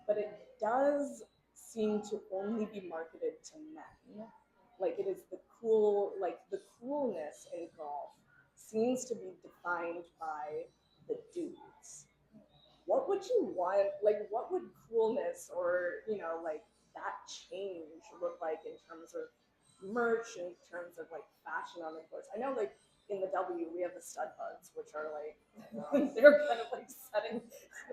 but it does seem to only be marketed to men. Like it is the coolness in golf seems to be defined by the dudes. What would you want? Like, what would coolness or like that change look like in terms of merch, in terms of like fashion on the course? I know, like in the W, we have the stud buds, which are like they're kind of like setting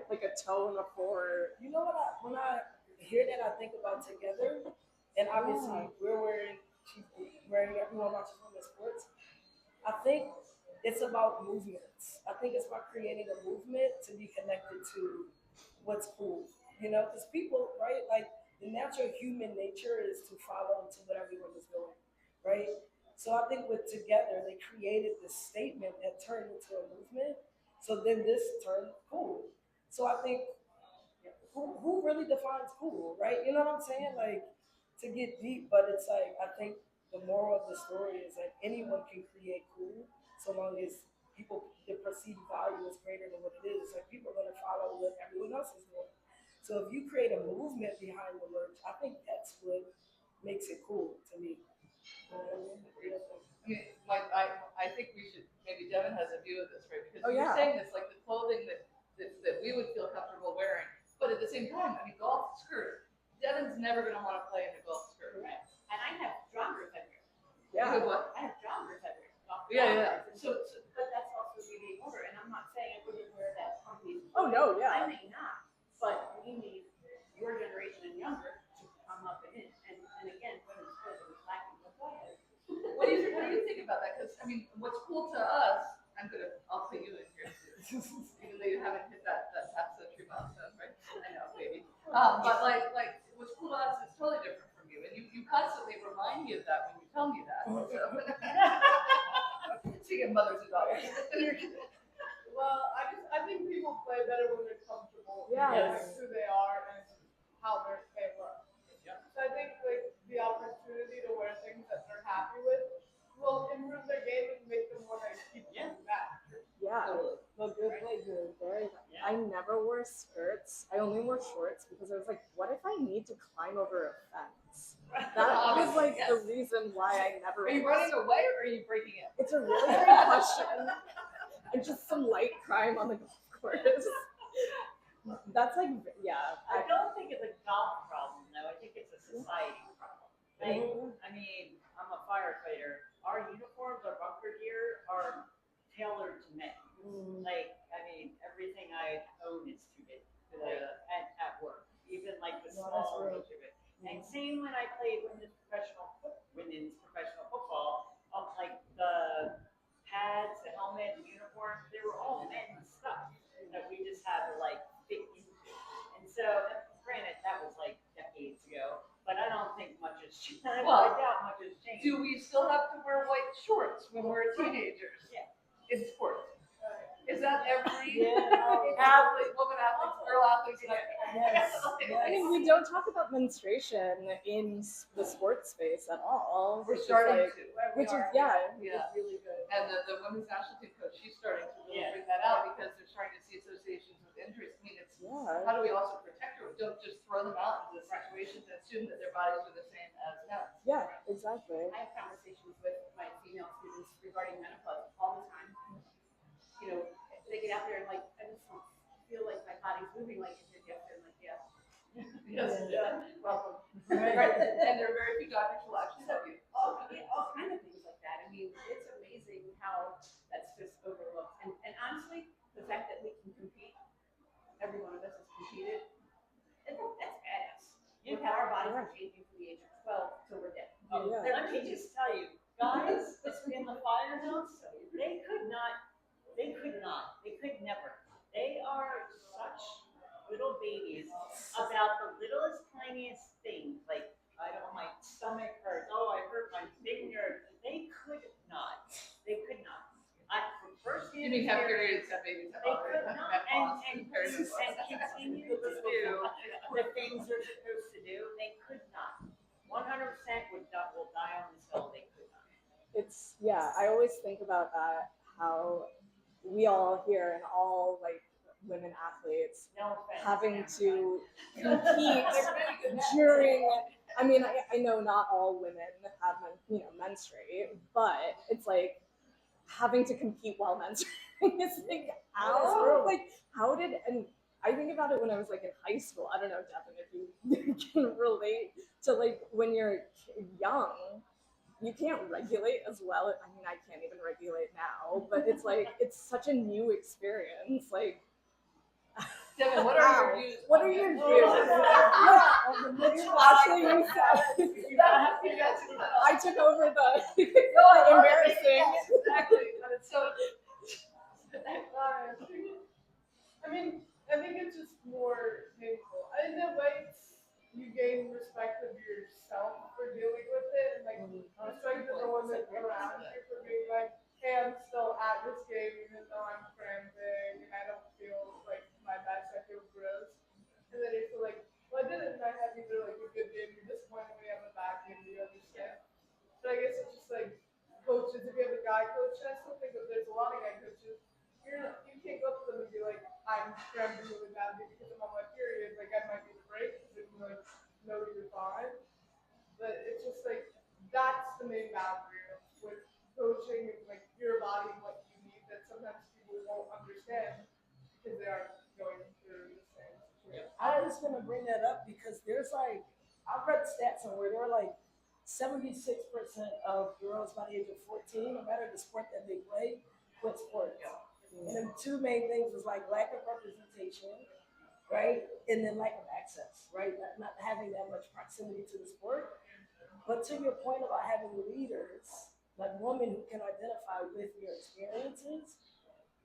like a tone for. You know what? When I hear that, I think about together, and obviously we're wearing everyone watches women's sports. I think it's about movements. I think it's about creating a movement to be connected to what's cool. Because people, right? Like the natural human nature is to follow into what everyone is doing, right? So I think with together they created this statement that turned into a movement. So then this turned cool. So I think who really defines cool, right? You know what I'm saying? Like to get deep, but it's like I think the moral of the story is like anyone can create cool so long as people the perceived value is greater than what it is. Like people are gonna follow what everyone else is doing. So if you create a movement behind the merch, I think that's what makes it cool to me. You know what I mean? I mean, I think we should, maybe Devin has a view of this, right? Because Oh, you're yeah. saying this, like the clothing that we would feel comfortable wearing. But at the same time, I mean, golf skirt. Devin's never going to want to play in a golf skirt. Right. And I have joggers everywhere. Yeah. You have what? I have joggers everywhere. Yeah. But that's also me being older, and I'm not saying I wouldn't wear that company's. Oh no, yeah. I may not, but we need your generation and younger to come up and again, women's sports is lacking. But go ahead. What do you think about that? Because I mean, what's cool to us, I'll put you in here too, even though you haven't hit that half century milestone, right? I know, baby. But like what's cool to us is totally different from you, and you constantly remind me of that when you tell me that. So. Speaking of mothers and daughters. Well, I think people play better when they're comfortable. Yes. With who they are and how they look. Yeah. So I think like the opportunity to wear things that they're happy with will improve their game and make them want to keep coming back. Yeah. No good play good. I never wore skirts. I only wore shorts because I was like, what if I need to climb over a fence? That was like the reason why I never. Are you running away or are you breaking it? It's a really great question. And just some light crime on the golf course. That's like, yeah. I don't think it's a golf problem, though. I think it's a society problem. Like, I mean, I'm a firefighter. Our uniforms, our bunker gear are tailored to men. Like, I mean, everything I own is too big at work, even like the small range of it. And same when I played women's professional football, like the pads, the helmet, the uniform, they were all men's stuff that we just had to like fit into. And so, granted, that was like decades ago, but I don't think much has changed. Well, I doubt much has changed. Do we still have to wear white shorts when we're teenagers? Yeah. In sports. Is that every Athlete, woman athletes, girl athletes? Yes. I mean, we don't talk about menstruation in the sports space at all. We're starting to. Which is, Yeah. It's really good. And the women's national team coach, she's starting to really bring that out because they're starting to see associations with injuries. I mean, it's how do we also protect her? Don't just throw them out into situations and assume that their bodies are the same as men's. Yeah, exactly. I have conversations with my female students regarding menopause all the time. You know, they get out there and like, I just don't feel like my body's moving like it did yesterday. I'm like, yeah. Welcome. Right. And there are very few doctors who will actually help you. All kind of things like that. I mean, it's amazing how that's just overlooked. And honestly, the fact that we can compete, every one of us has competed, that's badass. Look how our bodies are changing from the age of 12 till we're dead. Let me just tell you, guys in the fire zones, they could never. They are such little babies about the littlest, tiniest things. Like, I don't, my stomach hurts. Oh, I hurt my finger. They could not. First You mean have periods, have babies, have they could not, and continue to do the things they're supposed to do. They could not. 100% will die on this hill. They could not. I always think about that, how we all here and all like women athletes No offense. having to They're compete pretty good at it. during. I mean, I know not all women have menstruate, but it's like having to compete while menstruating is like how did and I think about it when I was like in high school. I don't know, Devin, if you can relate to like when you're young, you can't regulate as well. I mean, I can't even regulate now, but it's like it's such a new experience. Like, Devin, what are your views? what on are your this? views? Actually, you said I took over the embarrassing. Exactly. But it's so. I mean, I think it's just more painful. In a way, you gain respect of yourself for dealing with it, and like respect of the women around you for being like, hey, I'm still at this game even though I'm cramping and I don't feel like my best. I feel gross, and then you feel like, well, I didn't. I have either like a good game, you're disappointed when you have a bad game, you understand. But I guess it's just like coaches. If you have a guy coach, I still think that there's a lot of guy coaches. You can't go up to them and be like, I'm cramping really badly because I'm on my period. Like I might need a break because they're like, no, you're fine. But it's just like that's the main boundary with coaching and like your body and what you need that sometimes people won't understand because they aren't going through the same situation. I was gonna bring that up because there's like I've read stats somewhere there are like 76% of girls by the age of 14, no matter the sport that they play, quit sports. And the two main things was like lack of representation, right? And then lack of access, right? Not having that much proximity to the sport. But to your point about having leaders, like women who can identify with your experiences,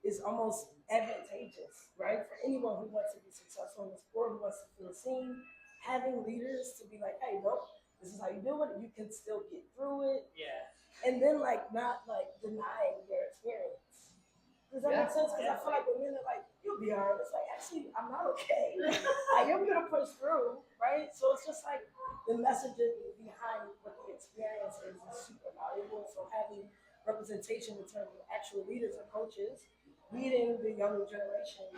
is almost advantageous, right? For anyone who wants to be successful in the sport, who wants to feel seen, having leaders to be like, hey, nope, this is how you do it. You can still get through it. Yeah. And then like not like denying their experience. Does that make sense? Because I feel like when men are like, you'll be all right. It's like, actually, I'm not okay. I am going to push through, right? So it's just like the messaging behind what the experience is super valuable. So having representation in terms of actual leaders and coaches leading the younger generation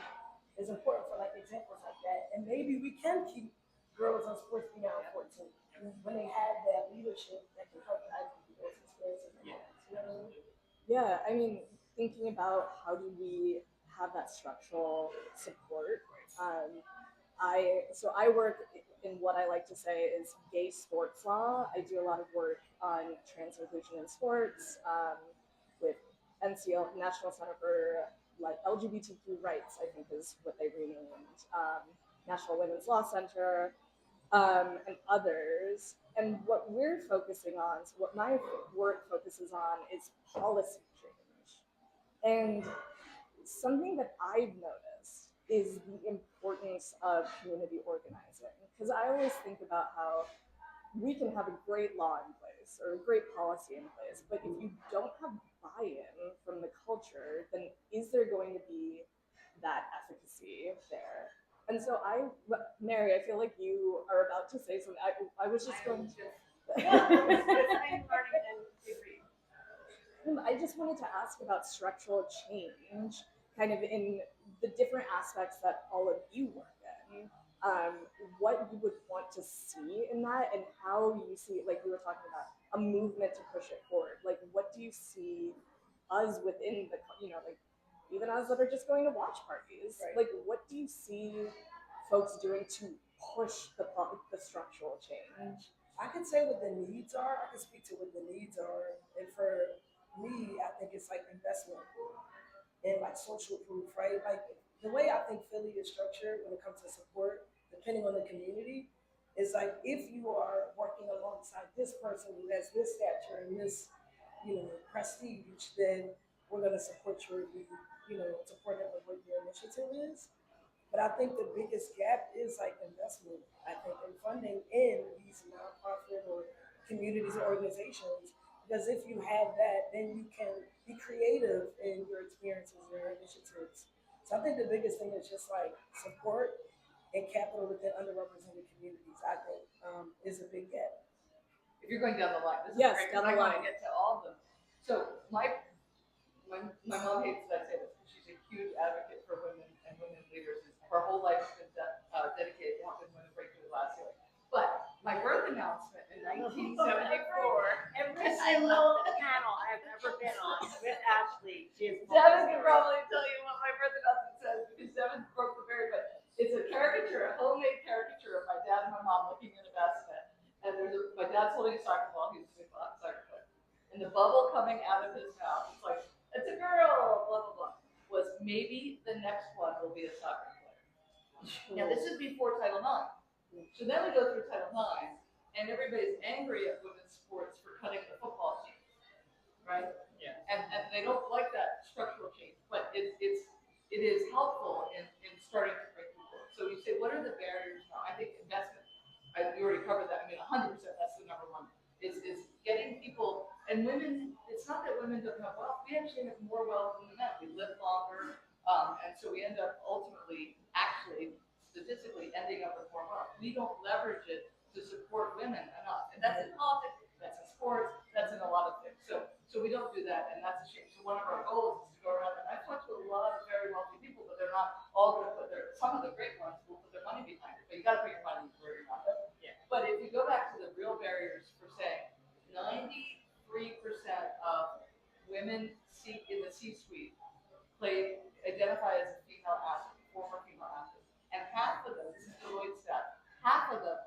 is important for like examples like that. And maybe we can keep girls on sports beyond 14 when they have that leadership that can help guide them through those experiences. Yeah. You know what I mean? Yeah, I mean, thinking about how do we have that structural support. I work in what I like to say is gay sports law. I do a lot of work on trans inclusion in sports with NCL, National Center for like LGBTQ rights. I think is what they renamed National Women's Law Center and others. And what we're focusing on, so what my work focuses on, is policy change. And something that I've noticed is the importance of community organizing. Because I always think about how we can have a great law in place or a great policy in place, but if you don't have buy-in from the culture, then is there going to be that efficacy there? And so Mary, I feel like you are about to say something. I was just going to. I just wanted to ask about structural change, kind of in the different aspects that all of you work in. What you would want to see in that, and how you see, like we were talking about, a movement to push it forward. Like, what do you see us within the, like even us that are just going to watch parties, Right. like what do you see folks doing to push the structural change? I can say what the needs are. I can speak to what the needs are. And for me, I think it's like investment and like social proof, right? Like the way I think Philly is structured when it comes to support, depending on the community, is like if you are working alongside this person who has this stature and this, prestige, then we're gonna support support them with what your initiative is. But I think the biggest gap is like investment, I think, and funding in these nonprofit or communities or organizations. Because if you have that, then you can be creative in your experiences and your initiatives. So I think the biggest thing is just like support and capital within underrepresented communities, I think, is a big gap. If you're going down the line, this is Yes, great down because I the want to line. get to all of them. So my mom hates that I say this because she's a huge advocate for women and women leaders. Her whole life has been dedicated to helping women break through the glass ceiling. But my birth announcement in 1974. Every single panel I've ever been on with Ashley, she is Devin can probably tell you what my birth announcement says because Devin broke the barrier. But it's a caricature, a homemade caricature of my dad and my mom looking in a bassinet. And my dad's holding a soccer ball. He's a big soccer player. And the bubble coming out of his mouth, it's like, it's a girl, blah, blah, blah, was maybe the next one will be a soccer player. Now, this is before Title IX. So then we go through Title IX, and everybody's angry at women's sports for cutting the football team, right? Yeah. And they don't like that structural change, but it is helpful in starting to break people. So you say, what are the barriers now? I think investment. We already covered that. I mean, 100%. That's the number one. Is getting people and women. It's not that women don't have wealth. We actually have more wealth than the men. We live longer, and so we end up ultimately, actually, statistically, ending up with more wealth. We don't leverage it to support women enough, and that's in politics. That's in sports. That's in a lot of things. So we don't do that, and that's a shame. So one of our goals is to go around, and I've talked to a lot of very wealthy people, but they're not all going to put some of the great ones will put their money behind it. But you got to put your money where you're not. Yeah. But if you go back to the real barriers for saying 93% of women in the C-suite identify as a female athlete, former female athlete, and half of them, this is Deloitte stat, half of them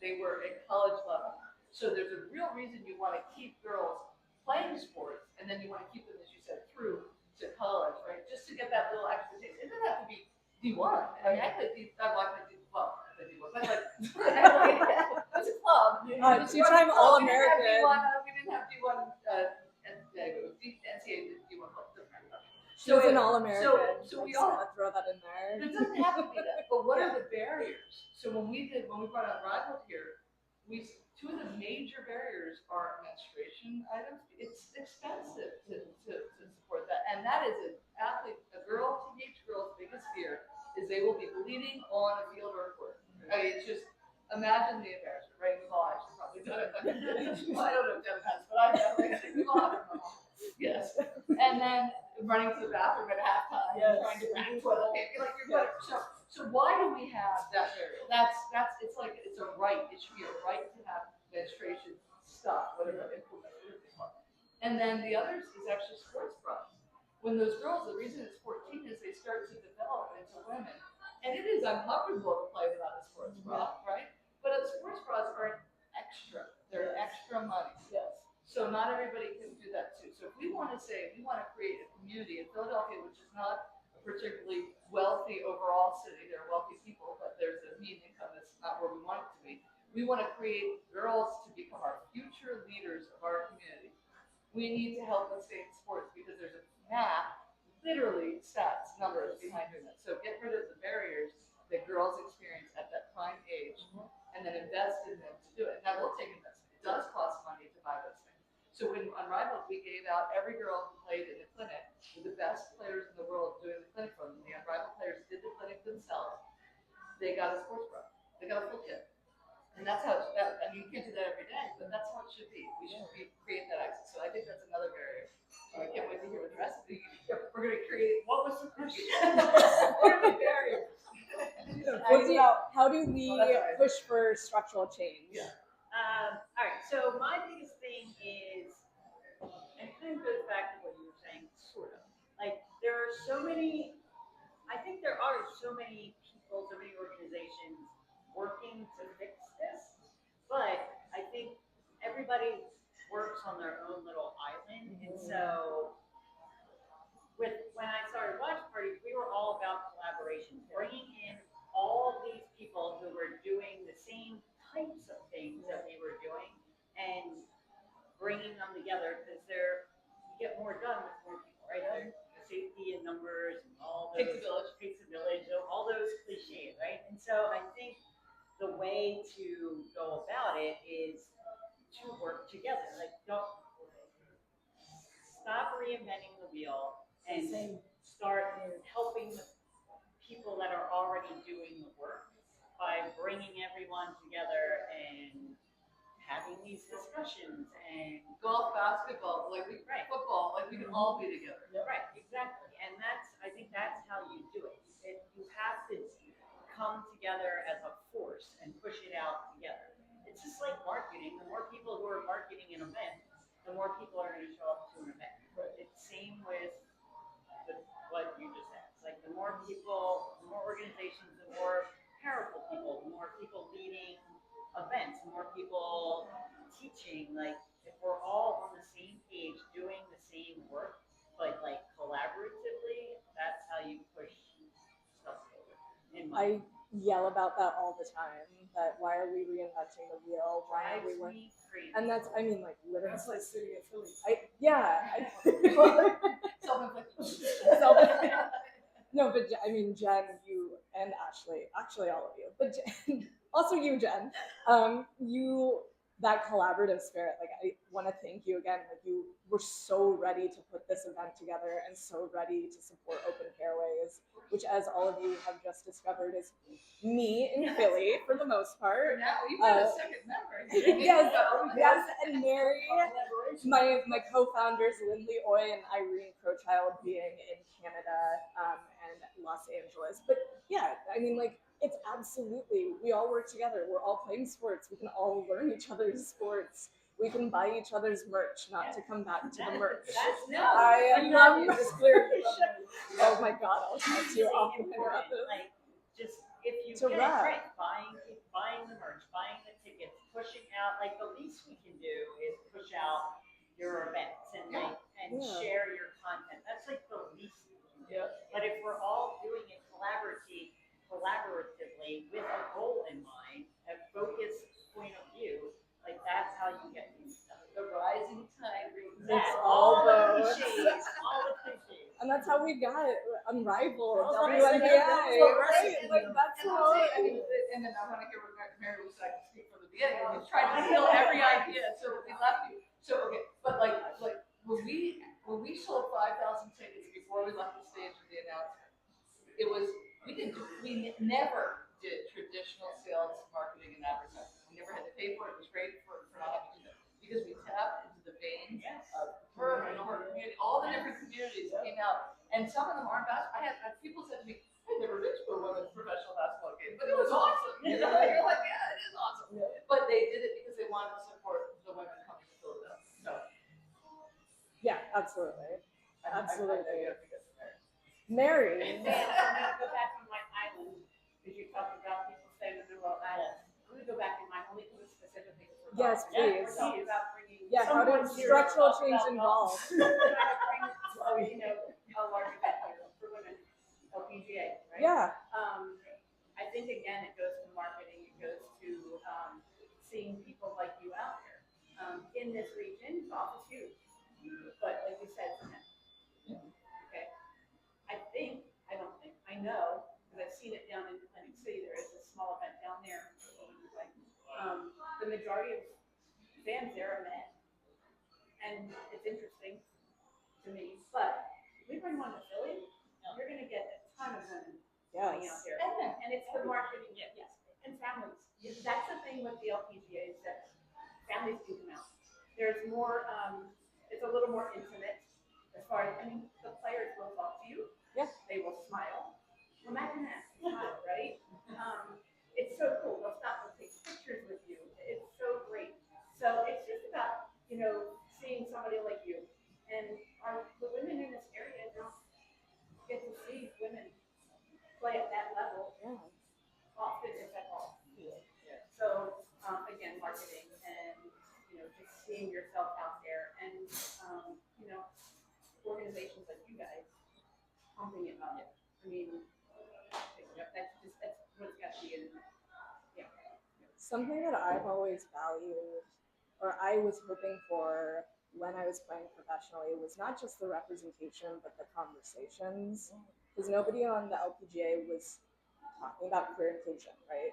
they were at college level. So there's a real reason you want to keep girls playing sports, and then you want to keep them, as you said, through to college, right? Just to get that little extra taste. It doesn't have to be D1. I mean, I played D1, but like, it's a club. Two-time All-American. We didn't have D1, NCAA D1 club. She was an All-American. So we just all gotta throw that in there. It doesn't have to be that. But what are the barriers? So when we brought Unrivaled here, two of the major barriers are menstruation items. It's expensive to support that, and that is teenage girl's biggest fear is they will be bleeding on a field or a court. I mean, it's just imagine the embarrassment, right? We've all actually probably done it. Well, I don't know if Devin has, but I've definitely we've all had it. Yes. And then running to the bathroom at halftime, trying to bring toilet paper, like you're better. So why do we have that barrier? It's like it's a right. It should be a right to have menstruation stuff, whatever implemented. And then the others is actually sports bras. When those girls, the reason it's 14 is they start to develop into women. And it is uncomfortable to play without a sports bra, right? But sports bras are extra. They're extra money. Yes. So not everybody can do that too. So if we want to say we want to create a community in Philadelphia, which is not a particularly wealthy overall city, there are wealthy people, but there's a median income that's not where we want it to be. We want to create girls to become our future leaders of our community. We need to help them stay in sports because there's a math, literally stats, numbers behind doing that. So get rid of the barriers that girls experience at that prime age and then invest in them to do it. Now we'll take investment. It does cost money to buy those things. So when Unrivaled, we gave out every girl who played in the clinic, the best players in the world doing the clinic for them. The Unrivaled players did the clinic themselves. They got a sports bra. They got a full kit. And that's how, I mean, you can't do that every day, but that's how it should be. We should create that access. So I think that's another barrier. I can't wait to hear what the rest of the we're going to create. What was the question? What are the barriers? How do we push for structural change? Yeah. All right. So my biggest thing is, and it kind of goes back to what you were saying, sort of. Like there are so many. I think there are so many people, so many organizations working to fix this, but I think everybody works on their own little island, and so when I started Watch Party, we were all about collaboration, bringing in all these people who were doing the same types of things that we were doing, and bringing them together because you get more done with more people, right? Safety in numbers and all those takes a village, all those cliches, right? And so I think the way to go about it is to work together. Like don't stop reinventing the wheel and start helping people that are already doing the work by bringing everyone together and having these discussions and golf, basketball, football, like we can all be together. Right, exactly. And I think that's how you do it. you have to come together as a force and push it out together. It's just like marketing. The more people who are marketing an event, the more people are going to show up to an event. It's same with what you just said. It's like the more people, the more organizations, the more powerful people, the more people leading events, the more people teaching. Like if we're all on the same page doing the same work, but like collaboratively, that's how you push stuff forward. I yell about that all the time. That why are we reinventing the wheel? Why are we drives working? me crazy. And that's, I mean, like literally. That's like City of Philly. Self-inflicted. No, but I mean, Jen, you and Ashley, actually all of you, but Jen, also you, Jen, you, that collaborative spirit, like I want to thank you again. Like you were so ready to put this event together and so ready to support Open Fairways, which as all of you have just discovered is me in Philly for the most part. Now you've got a second member. Yes, and Mary, my co-founders Lindley Oy and Irene Crowchild being in Canada and Los Angeles. But yeah, I mean, like it's absolutely, we all work together. We're all playing sports. We can all learn each other's sports. We can buy each other's merch. Not to come back to the merch. I am not just clear. Oh my God, I'll talk to you off the Important. Like, just if you To get wrap. it right, buying the merch, buying the tickets, pushing out. Like the least we can do is push out your events and like and Yeah. share your content. That's like the least we can do. Yeah. But if we're all doing it collaboratively with a goal in mind, a focused point of view, like that's how you get things done. The rising tide. It's all all the those. cliches, all the cliches. And that's how we got Unrivaled, Well, WNBA, right. Like that's And how. I mean, and then I want to hear what Mary was like to speak from the beginning. We tried to steal every idea, so we left you. So okay, but like when we sold 5,000 tickets before we left the stage with the announcement, it was we never did traditional sales, marketing, and advertising. We never had to pay for it. It was great for not having to do that because we tapped into the veins of her and her community. All the different communities came out, and some of them aren't bad. I had people said to me, "I've never been to a women's professional basketball game, but it was awesome." You know, you're like, "Yeah, it is awesome." But they did it because they wanted to support the women coming to Philadelphia. So Yeah, absolutely. Absolutely. I think that's fair. Mary. I'm gonna go back on my island, because you talked about people staying in the middle of islands. I'm gonna go back in mine only because it's specifically for golf. Yes, please. We're talking about bringing. Yeah, how did structural change involve? We're trying to bring, a large event here for women, LPGA, right? Yeah. I think again, it goes to marketing, it goes to, seeing people like you out there. In this region, golf is huge, but like you said, for men. Okay. I know, because I've seen it down in Atlantic City, there is a small event down there. The majority of fans there are men. And it's interesting to me, but we bring one to Philly, you're gonna get a ton of women coming out Yes. there. And it's the marketing, yes, and families. That's the thing with the LPGA is that families do come out. There's more, it's a little more intimate as far as, the players will talk to you. Yeah. They will smile. Imagine that, smile, right? It's so cool. They'll stop and take pictures with you. It's so great. So it's just about, seeing somebody like you. And the women in this area don't get to see women play at that level Yeah. often, if at all. So again, marketing and just seeing yourself out there, and organizations like you guys pumping it up. That's what's got to be in. Yeah. Something that I've always valued, or I was hoping for when I was playing professionally, was not just the representation, but the conversations. Because nobody on the LPGA was talking about queer inclusion, right?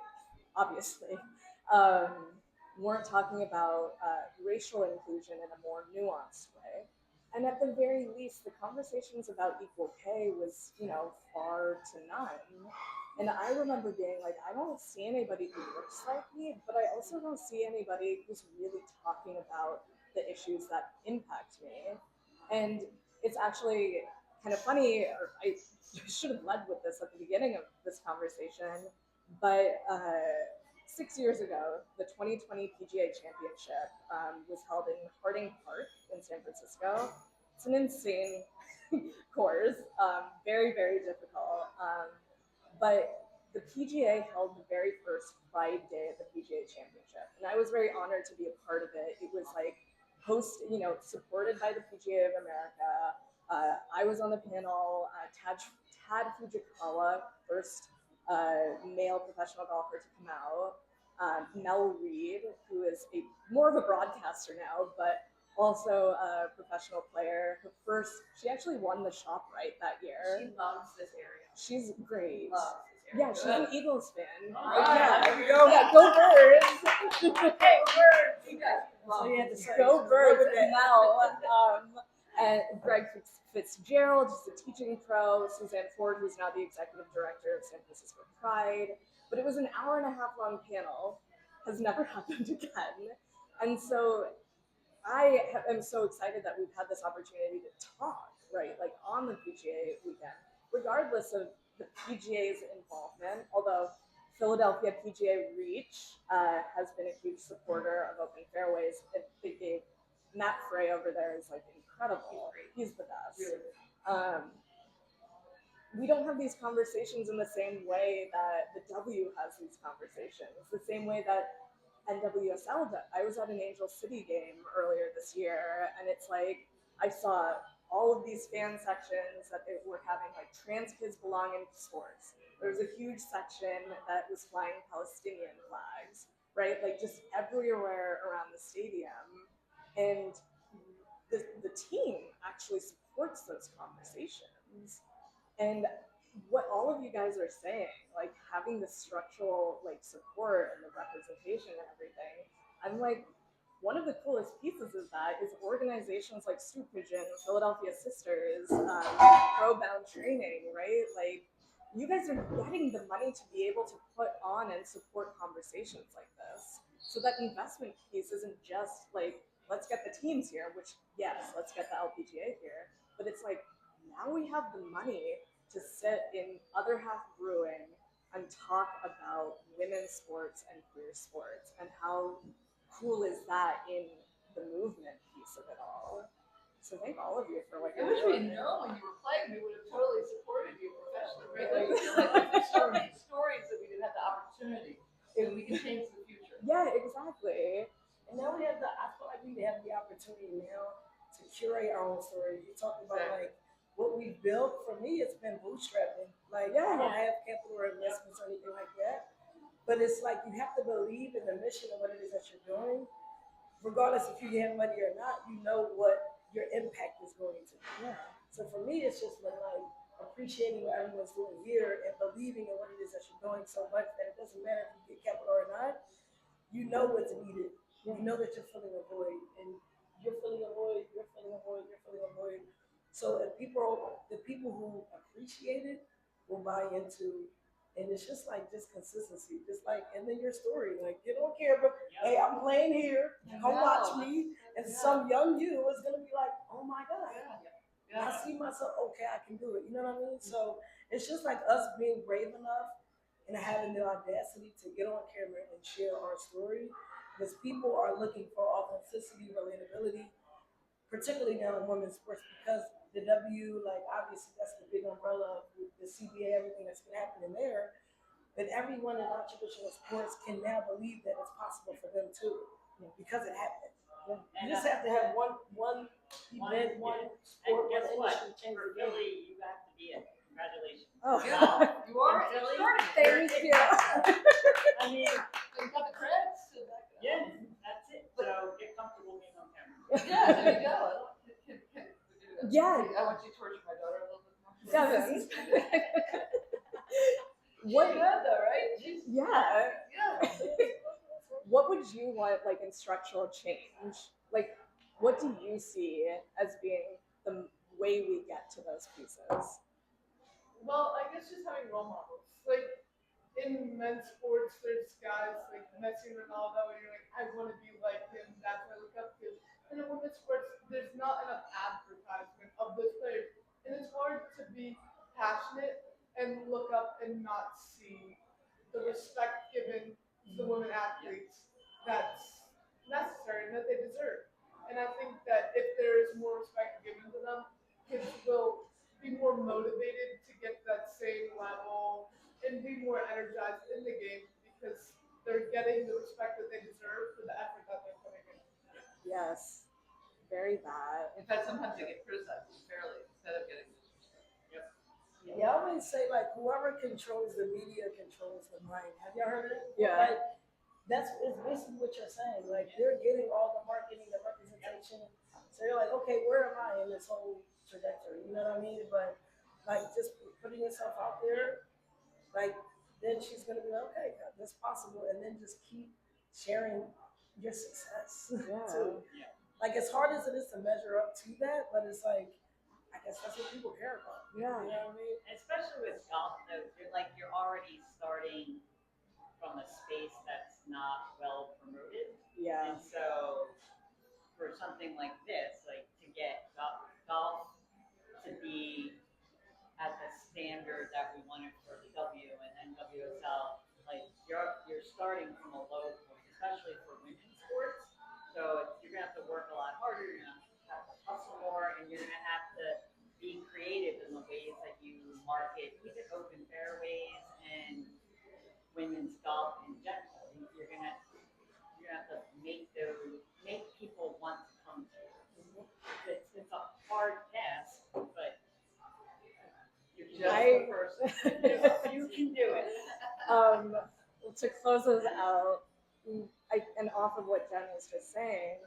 Obviously. Weren't talking about racial inclusion in a more nuanced way. And at the very least, the conversations about equal pay was, far to none. And I remember being like, I don't see anybody who looks like me, but I also don't see anybody who's really talking about the issues that impact me. And it's actually kind of funny, or I should have led with this at the beginning of this conversation, but 6 years ago, the 2020 PGA Championship was held in Harding Park in San Francisco. It's an insane course, very, very difficult. But the PGA held the very first Pride Day at the PGA Championship, and I was very honored to be a part of it. It was like supported by the PGA of America. I was on the panel. Tad Fujikawa, first male professional golfer to come out. Mel Reed, who is more of a broadcaster now, but also a professional player. She actually won the Shop Rite that year. She loves this area. She's great. Loves this area. Yeah, she's an Eagles fan. All right. Yeah, There we go. Yeah, go Birds. Hey, birds. You guys love So you had to say, Go Birds, Mel. And Greg Fitzgerald, who's a teaching pro. Suzanne Ford, who's now the executive director of San Francisco Pride. But it was an hour-and-a-half long panel. Has never happened again. And so I am so excited that we've had this opportunity to talk, right, like on the PGA weekend, regardless of the PGA's involvement, although Philadelphia PGA Reach has been a huge supporter of Open Fairways. They gave Matt Frey over there is like incredible. He's the best. We don't have these conversations in the same way that the W has these conversations, the same way that NWSL does. I was at an Angel City game earlier this year, and it's like I saw all of these fan sections that they were having, like trans kids belong in sports. There was a huge section that was flying Palestinian flags, right? Like just everywhere around the stadium. And the team actually supports those conversations. And what all of you guys are saying, like having the structural like support and the representation and everything, I'm like, one of the coolest pieces of that is organizations like Stoop Pigeon, Philadelphia Sisters, Pro-Bound Training, right? Like, you guys are getting the money to be able to put on and support conversations like this. So that investment piece isn't just like, let's get the teams here, which, yes, let's get the LPGA here. But it's like, now we have the money to sit in Other Half Brewing and talk about women's sports and queer sports, and how cool is that in the movement piece of it all. So thank all of you for like. I wish we had known when you were playing, we would have totally supported you professionally, right? Like, we feel like there's so many stories that we didn't have the opportunity, and we can change the future. Yeah, exactly. And now I feel like we have the opportunity now to curate our own story. You talk about like what we've built. For me, it's been bootstrapping. Like I don't have capital or investments or anything like that. But it's like you have to believe in the mission of what it is that you're doing. Regardless if you have money or not, you know what your impact is going to be. Yeah. So for me, it's just been like appreciating what everyone's doing here and believing in what it is that you're doing so much that it doesn't matter if you get capital or not. You know what's needed. You know that you're filling a void, and you're filling a void, you're filling a void, you're filling a void. So the people who appreciate it will buy into, and it's just consistency, just like, and then your story, like you don't care, but hey, I'm playing here, come watch me, and some young you is gonna be like, oh my god, I see myself, okay, I can do it. You know what I mean? So it's just like us being brave enough and having the audacity to get on camera and share our story. Because people are looking for authenticity, relatability, particularly now in women's sports, because the W, like obviously that's the big umbrella of the CBA, everything that's been happening there. But everyone in non-traditional sports can now believe that it's possible for them too, because it happened. You just have to have one event, one sport, and guess one what? industry change For the game. Philly, you have to be it. Congratulations. Oh, Yeah, you are. In Philly, thank you. I mean, You got the credits. yeah, that's it. So get comfortable being on camera. Yeah, there you go. Yeah. I want you to torture my daughter a little bit more. Devin. What good though, right? Yeah. Yeah. What would you want, like, in structural change? Like, what do you see as being the way we get to those pieces? Well, I guess just having role models. Like in men's sports, there's guys like Messi and Ronaldo, and you're like, I want to be like him. That's what I look up to. And in women's sports, there's not enough advertisement of those players, and it's hard athletes that's necessary and that they deserve. And I think that if there is more respect given to them, kids will be more motivated to get that same level and be more energized in the game because they're getting the respect that they deserve for the effort that they're putting in. Yes, very bad. In fact, sometimes they get criticized unfairly instead of getting disrespect. Yeah, I always say like whoever controls the media controls the mind. Have y'all heard of it? Yeah. Like that's it's basically what you're saying. Like they're getting all the marketing, the representation. So you're like, okay, where am I in this whole trajectory? You know what I mean? But like just putting yourself out there, like then she's gonna be like, okay, that's possible, and then just keep sharing your success Yeah. too. Like as hard as it is to measure up to that, but it's like I guess that's what people care about. Yeah. You know what I mean? Especially with golf, though, you're already starting from a space that's not well promoted. Yeah. And so for something like this, like to get golf to be at the standard that we wanted for the W and NWSL, like you're starting from a low point, especially for women's sports. So you're gonna have to work a lot harder. You're gonna have to hustle more, and you're gonna have to be creative in the ways that you market, even Open Fairways and women's golf in general. You're gonna have to make people want to come to you. It's a hard task, but you're just I- the person. You can do it. To close us out, and off of what Jen was just saying,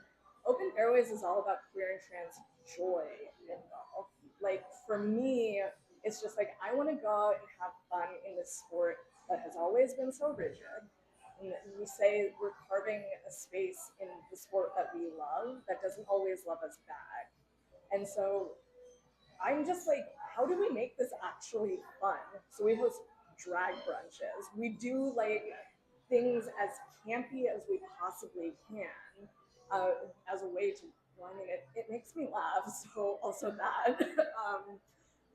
Open Fairways is all about queer and trans joy in golf. Like for me, it's just like I want to go out and have fun in this sport that has always been so rigid. And we say we're carving a space in the sport that we love that doesn't always love us back. And so I'm just like, how do we make this actually fun? So we host drag brunches. We do like things as campy as we possibly can as a way to, well, I mean, it makes me laugh, so also that.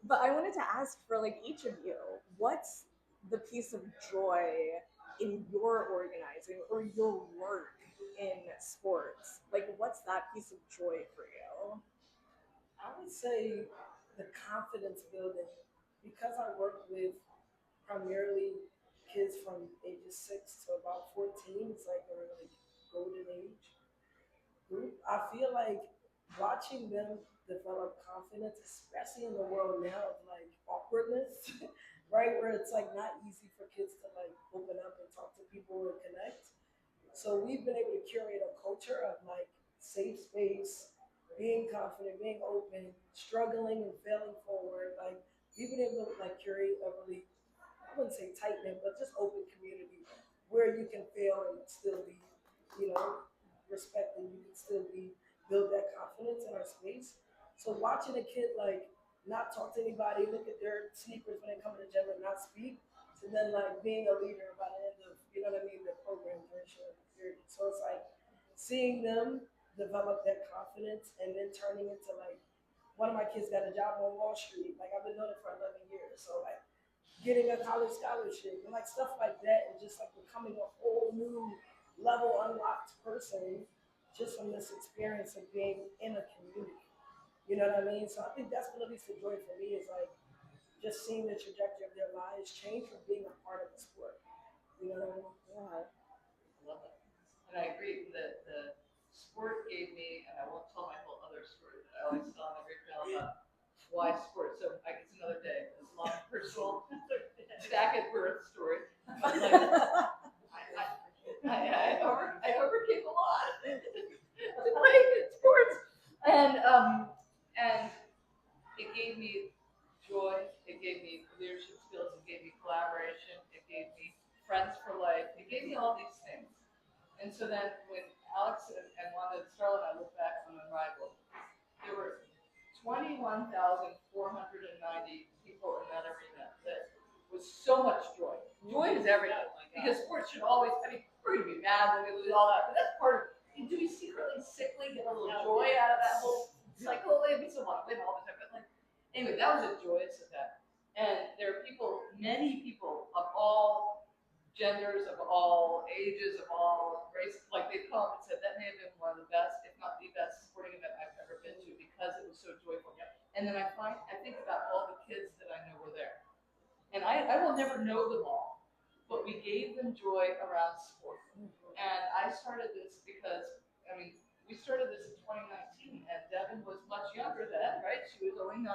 But I wanted to ask for like each of you, what's the piece of joy in your organizing or your work in sports? Like, what's that piece of joy for you? I would say the confidence building because I work with primarily kids from ages 6 to about 14. It's like a really golden age group. I feel like watching them develop confidence, especially in the world now of like awkwardness, right? Where it's like not easy for kids to like open up and talk to people and connect. So we've been able to curate a culture of like safe space, being confident, being open, struggling and failing forward. Like we've been able to like curate a really, I wouldn't say tight knit, but just open community where you can fail and still be, you know, respected. You can still be build that confidence in our space. So watching a kid like not talk to anybody, look at their sneakers when they come to the gym and not speak, to then like being a leader by the end of, you know what I mean, the program duration of the period. So it's like seeing them develop that confidence and then turning into like one of my kids got a job on Wall Street. Like I've been doing it for 11 years. So like getting a college scholarship and like stuff like that and just like becoming a whole new level unlocked person just from this experience of being in a community. You know what I mean? So I think that's what at least the joy for me is like just seeing the trajectory of their lives change from being a part of the sport. You know what I mean? Yeah. I love that. And I agree that the sport gave me, and I won't tell my whole other story that I always tell in every panel about why sport. So I guess another day, this long personal back at birth story. But like, I overcame a lot to play sports, and it gave me joy. It gave me leadership skills. It gave me collaboration. It gave me friends for life. It gave me all these things. And so then when Alex and Wanda and Starla and I look back on Unrivaled, there were 21,490 people in that arena. That was so much joy. Joy is everything. Because sports should always, I mean, we're going to be mad when we lose all that, but that's part of, do we secretly, sickly get a little joy out of that whole cycle? It'd be so much win all the time, but like, anyway, that was a joyous event. And there are people, many people of all genders, of all ages, of all races. Like they come and said that may have been one of the best, if not the best, sporting event I've ever been to because it was so joyful. And then I think about all the kids that I know were there, and I will never know them all, but we gave them joy around sport. And I started this because we started this in 2019, and Devin was much younger then, right? She was only 9,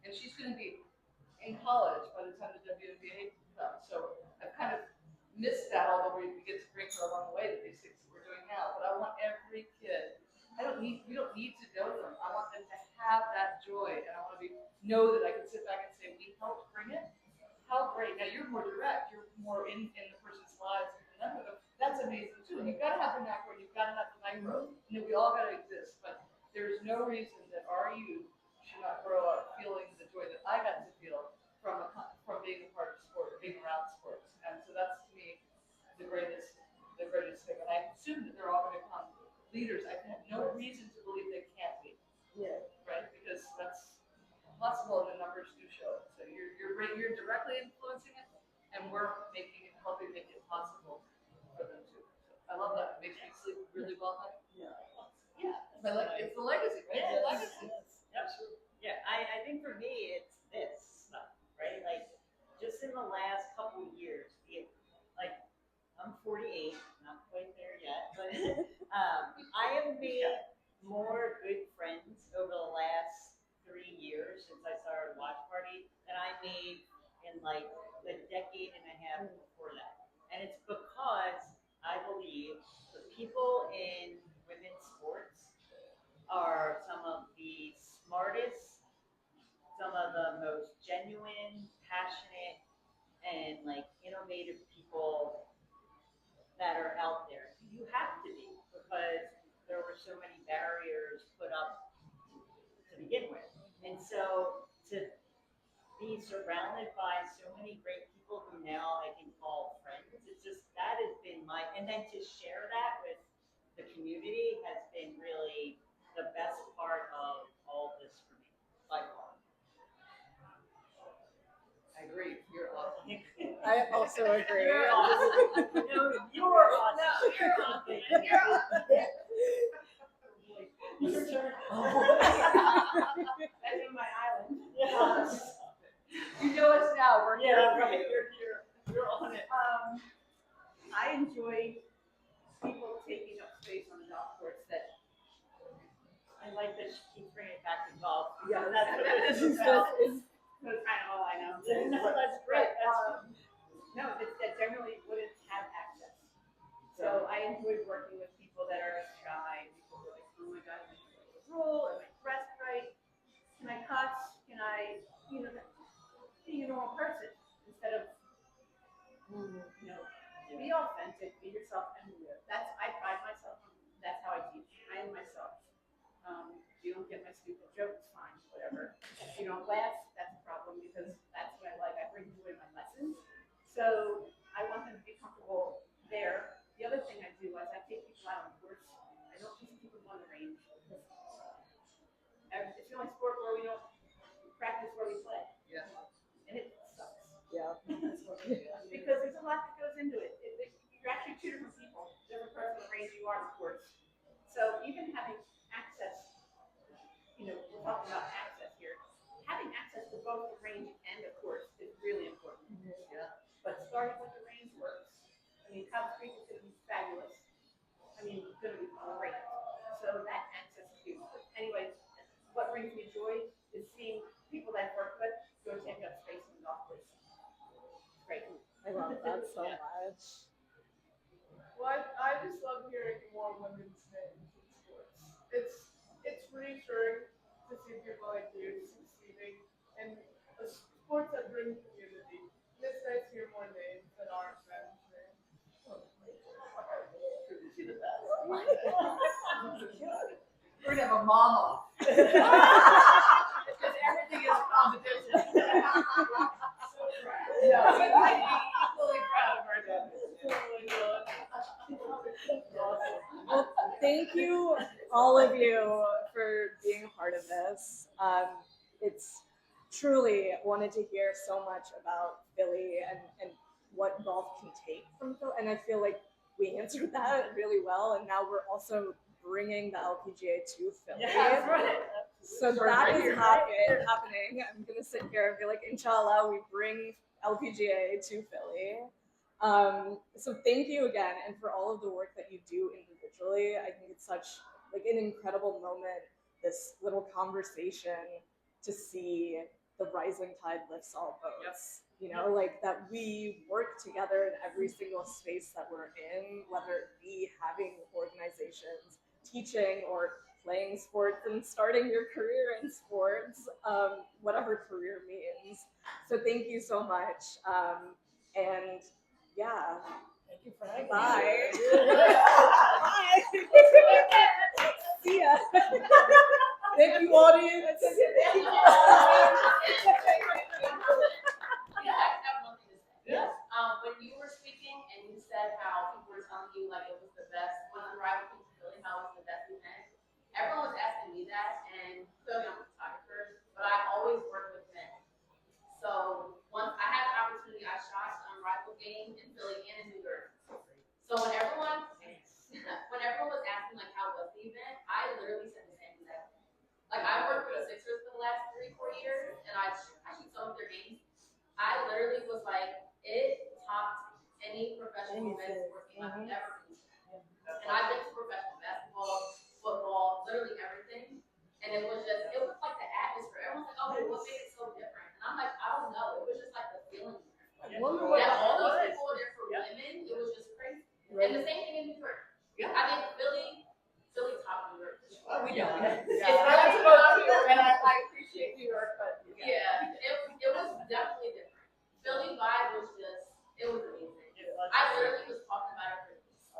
and she's going to be in college by the time the WNBA comes. So I've kind of missed that, although we get to bring her along the way to these things that we're doing now. But I want every kid. We don't need to know them. I want them to have that joy, and I want to know that I can sit back and say, we helped bring it. How great! Now you're more direct. You're more in the person's lives. That's amazing too. And you've got to have the macro. You've got to have the micro. We all got to exist. But there's no reason that our youth should not grow up feeling the joy that I got to feel from being a part of sport, being around sports. And so that's to me the greatest thing. And I assume that they're all going to become leaders. I have no reason to believe they can't be. Yeah. Right? Because that's possible, and the numbers do show it. So you're directly influencing it, and we're helping make it possible for them too. So I love that. It makes me sleep really well at night. Yeah. It's the legacy, right? Yes. It's the legacy. Yep. Yeah, I think for me it's this stuff, right? Like just in the last couple of years, I'm 48, not quite there yet, but I have made more good friends over the last 3 years since I started Watch Party than I made in like a decade and a half before that. And it's because I believe the people in women's sports are some of the smartest, some of the most genuine, passionate, and like innovative people that are out there. You have to be because there were so many barriers put up to begin with. And so to be surrounded by so many great people who now I can call friends, it's just that has been and then to share that with the community has been really the best part of all this for me, by far. I agree. You're awesome. I also agree. You're awesome. No, you're awesome. No, you're awesome. Your turn. That's in my island. You know us now. We're here. Right. You're on it. I enjoy people taking up space on the golf course that I like that she keeps bringing it back to golf. Yeah, That's what it is. that's kind of all I know. No, that's great. No, that generally wouldn't have access. So I enjoy working with people that are shy. People are like, oh my God, am I doing the rule? Am I dressed right? Can I cuss? Can I, be a normal person instead of, be authentic, be yourself. And I pride myself on, that's how I teach. I am myself. If you don't get my stupid jokes, fine, whatever. If you don't laugh, that's a problem because that's what I like. I bring joy in my lessons. So I want them to be comfortable there. The other thing I do is I take people out on the course. I don't just keep them on the range. It's the only sport where we don't practice where we play. Yeah. And it sucks. Yeah. Because there's a lot that goes into it. You're actually two different people, different parts of the range you are on the course. So even having access, we're talking about access here. Having access to both the range and the course is really important. Yeah. But starting with the range works. Cub Creek is going to be fabulous. It's going to be great. So that access is huge. Anyway, what brings me joy is seeing people that I've worked with go take up space in the golf course. It's great. I love that so much. Well, I just love hearing more women's names in sports. It's reassuring to see people like you succeeding in a sport that brings community. And it's nice to hear more names than our friends' names. She's the best. We're gonna have a mom off. Because everything is a competition. Yeah, but I'm equally proud of our daughter. Well, thank you, all of you, for being a part of this. It's truly wanted to hear so much about Philly and what golf can take from Philly, and I feel like we answered that really well. And now we're also bringing the LPGA to Philly. Yeah, right. So that is happening. I'm gonna sit here and be like, inshallah, we bring LPGA to Philly. So thank you again, and for all of the work that you do individually. I think it's such like an incredible moment. This little conversation to see the rising tide lifts all boats. You know, like that we work together in every single space that we're in, whether it be having organizations, teaching, or playing sports and starting your career in sports, whatever career means. So thank you so much. And yeah. Thank you for having me. Bye. Bye. See ya. Thank you, audience. Yeah, I have one thing to say. Yeah. When you were speaking and you said how people were telling you like it was the best, when Unrivaled came to Philly, how it was the best event, everyone was asking me that, and clearly I'm a photographer, but I always work with men. So once I had the opportunity, I shot the Unrivaled game in Philly and in New York. So when everyone was asking like how was the event, I literally said the same exact thing. Like I worked for the Sixers for the last 3-4 years, and I shoot some of their games. I literally was like, it topped any professional men's sport game I've ever been to. And I've been to professional basketball, football, literally everything. And it was like the atmosphere. Everyone's like, oh, what made it so different? And I'm like, I don't know. It was just like the feeling. Yeah, all those people were there for women. It was just crazy. And the same thing in New York. Yeah. I mean, Philly top New York. Oh, we know. And I appreciate New York, but Yeah, it was definitely different. Philly vibe was just, it was amazing. I literally was talking about it for weeks.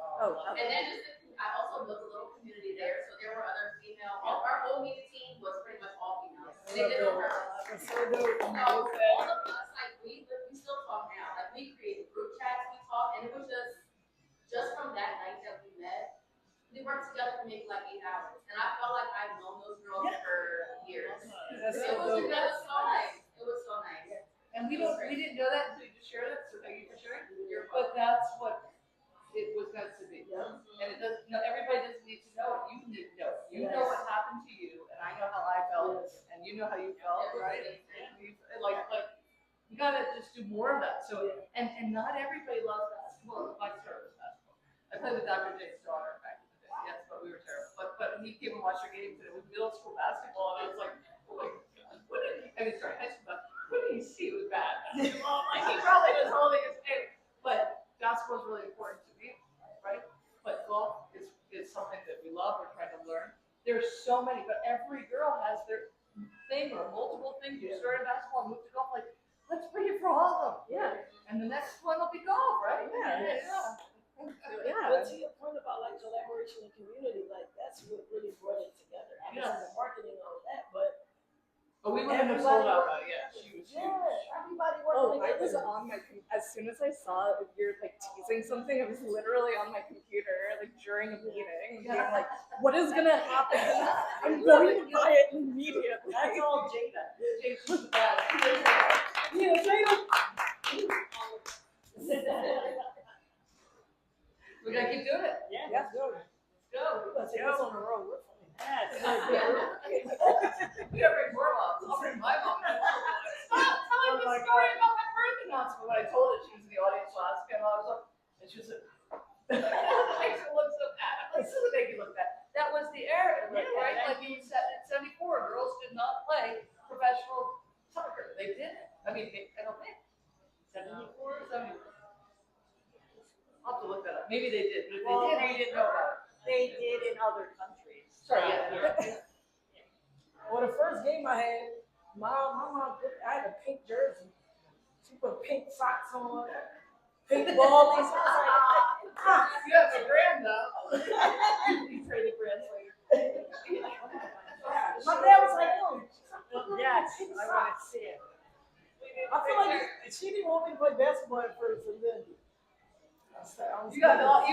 And then I also built a little community there, so there were other female. Our whole media team was pretty much all females. And they did it on purpose. So all of us, like we still talk now. Like we created group chats, we talk, and it was just from that night that we met. We worked together for maybe like 8 hours, and I felt like I've known those girls for years. It was so nice. It was so nice. And we didn't know that until you just shared it, so thank you for sharing. But that's what it was meant to be. And it doesn't, everybody doesn't need to know it. You need to know it. You know what happened to you, and I know how I felt, and you know how you felt, right? And like you gotta just do more of that. So and not everybody loves basketball. My start was basketball. I played with Dr. J's daughter back in the day. Yes, but we were terrible. But he came and watched our games, and it was middle school basketball, and I was like, oh my god, what did he? I mean, sorry, high school basketball. What did he see? It was bad. Like he probably was holding his head. But basketball is really important to me, right? But golf is something that we love. We're trying to learn. There's so many, but every girl has their thing or multiple things. You started basketball and moved to golf. Like, let's bring it for all of them. Yeah. And the next one will be golf, right? But to your point about like collaboration and community, like that's what really brought it together. Obviously the marketing and all that, but we wouldn't have sold out though. Yeah, she was huge. Everybody working I was together. on my as soon as I saw you're like teasing something, I was literally on my computer like during a meeting, being like, "What is gonna happen? I'm going to buy it immediately." That's all Jada. Jake's the best. Yeah, Jada. We gotta keep doing it. Yeah. Let's go. Let's go. Let's take this on the road. We're funny. Yes. We gotta bring more moms. I'll bring my mom. Stop telling the story about my birth announcement. When I told her she was in the audience last time, I was like, and she was like, makes her look so bad. I'm like, this doesn't make you look bad. That was the era, right? Like you said, in '74, girls did not play professional soccer. They didn't. I mean, I don't think. 74? 74. I'll have to look that up. Maybe they did, but if Well, they did, we didn't know about it. They did in other countries. Sorry, yeah. Well, the first game I had, my mom I had a pink jersey. She put pink socks on, pink ballies. I was like, You have a brand though. You traded brands later. my dad was like, "Yo, Yes, I want to see it. I feel like she didn't want me to play basketball at first, and then You got all